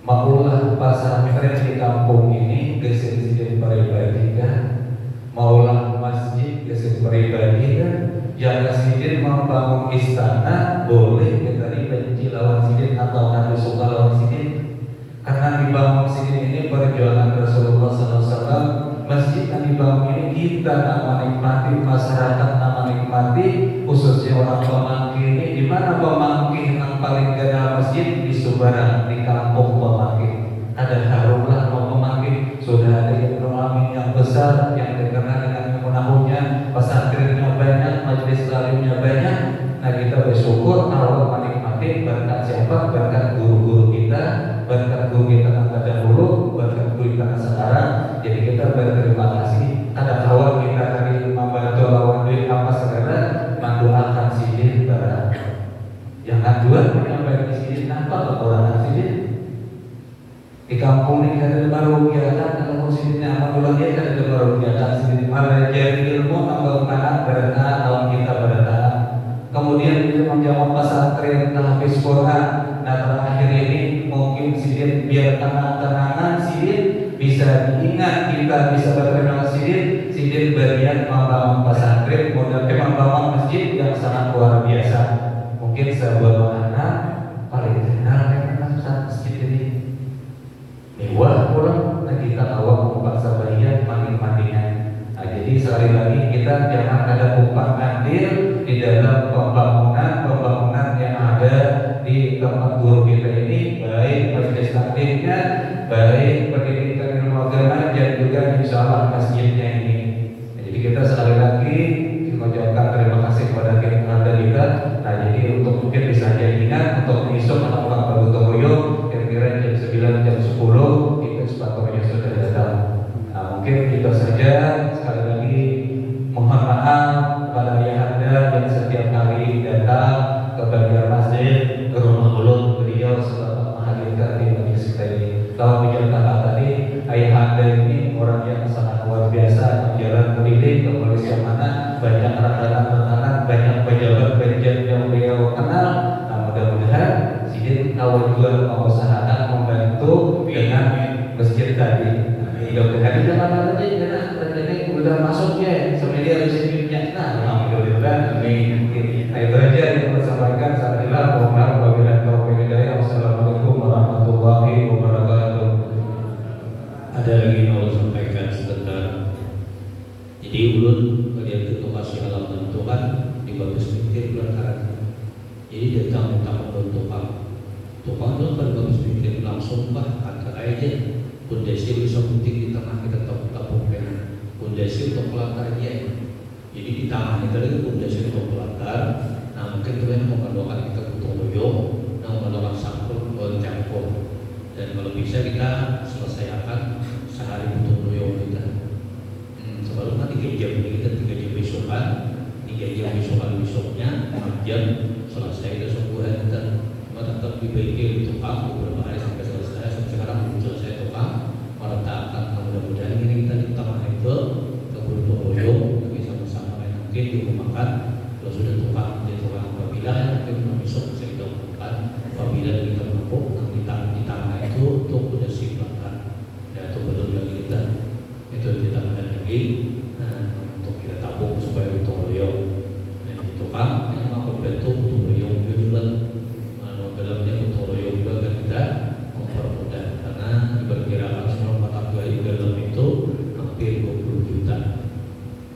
Maulah pesantren di kampung ini gesing-gesing pribadikan, maulah masjid gesing pribadikan, jangan sidin membangun istana boleh kita benci lawan sidin atau nanti suka lawan sidin. Karena dibangun sidin ini perjuangan Rasulullah SAW. Masjid yang dibangun ini kita nak menikmati, masyarakat nak menikmati, khususnya orang pemangki ini. Di mana pemangki yang paling gede masjid? Di Subarang, di kampung pemangki. Ada harumlah mau pemangki, sudah ada yang amin yang besar yang dikenal dengan menahunnya, pesantrennya banyak, majelis taklimnya banyak. Nah, kita bersyukur kalau menikmati berkat siapa? Berkat guru-guru kita, berkat guru kita yang terdahulu, berkat guru kita sekarang. Jadi kita berterima kasih. Ada kawan kita tadi membantu lawan duit apa segala, mendoakan sidin barang. Yang kedua menyampaikan sidin nampak orang sidin. Di kampung ini ada baru kegiatan, kalau sidinnya alhamdulillah dia ada baru kegiatan sidin. Mempelajari ilmu, mengembangkan berkah alam kita berkah. Kemudian kita menjawab pesantren tahfiz Quran. Nah, terakhir ini mungkin sidin biar tenang-tenangan sidin bisa diingat, kita bisa berterima kasih sidin bagian membangun pesantren, modal membangun masjid yang sangat luar biasa. Mungkin sebuah anak paling kenal dengan masjid ini mewah pulang, nah kita awak kumpak sabayan mandi-mandian. Nah, jadi sekali lagi kita jangan ada kumpak andil di dalam pembangunan yang ada di tempat guru kita ini, baik majelis taklimnya, baik pendidikan ilmu agama, dan juga insya Allah masjidnya ini. Nah, jadi kita sekali lagi mengucapkan terima kasih kepada keluarga kita. Nah, jadi untuk mungkin bisa ingat untuk besok anak orang baru Tomoyo kira-kira jam 9 jam 10 itu ekspatornya sudah datang. Nah, mungkin kita saja sekali lagi mohon maaf kepada ayah anda yang setiap hari datang jalan keliling ke Malaysia mana banyak rakanan-rakanan, banyak pejabat-pejabat yang beliau kenal. Nah, mudah-mudahan Sidin awal juga mengusahakan membantu dengan masjid tadi. Mudah-mudahan di mana tadi karena ini sudah masuk ya semedia resepnya. Nah, mudah-mudahan amin. Nah, itu aja yang saya sampaikan. Alhamdulillah, mohon maaf wabillahi taufiq hidayah. Wassalamualaikum warahmatullahi wabarakatuh. Ada lagi yang mau sampaikan sebentar. Jadi ulun melihat itu kasih alam Tuhan di bagus pikir pelataran. Jadi datang minta membantu Tuhan itu kan bagus pikir langsung angkat aja. Pondasi bisa penting di tengah kita tapung pengen. Pondasi untuk pelatar dia. Jadi di tengah kita ada pondasi untuk pelatar. Nah mungkin kalian mau mendoakan kita butuh loyo, nah mendoakan sampul buat campur. Dan kalau bisa kita selesaikan sehari butuh loyo kita. Sebelum nanti 3 jam ini kita 3 jam besokan, 3 jam besoknya 6 jam selesai itu sebulan kita. Cuma tetap dibaiki tukang beberapa hari sampai selesai. Sampai sekarang belum selesai tukang meratakan. Mudah-mudahan ini kita di tengah itu kita butuh loyo, kita bisa bersama mungkin di rumah makan. Kalau sudah tukang jadi tukang apabila mungkin besok bisa kita lakukan. Apabila kita mampu di tangan itu untuk udah siapkan. Ya itu belum lagi kita itu kita ada lagi untuk kita tabung supaya butuh loyo. Dan di tukang yang mampu bentuk butuh loyo juga. Dalamnya butuh loyo juga kan kita mempermudah karena diperkirakan semua mata kuliah dalam itu hampir 20 juta.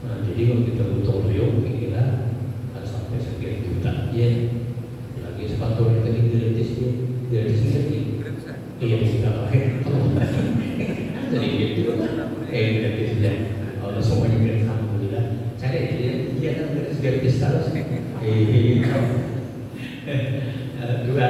Nah jadi kalau kita butuh loyo kira-kira ada sampai sekian juta ya. Lagi sepatu yang tadi gratis ya, gratis lagi. Iya kita pakai. Jadi gitu gratis ya. Kalau semuanya gratis alhamdulillah. Cari dia kan gratis terus. Dua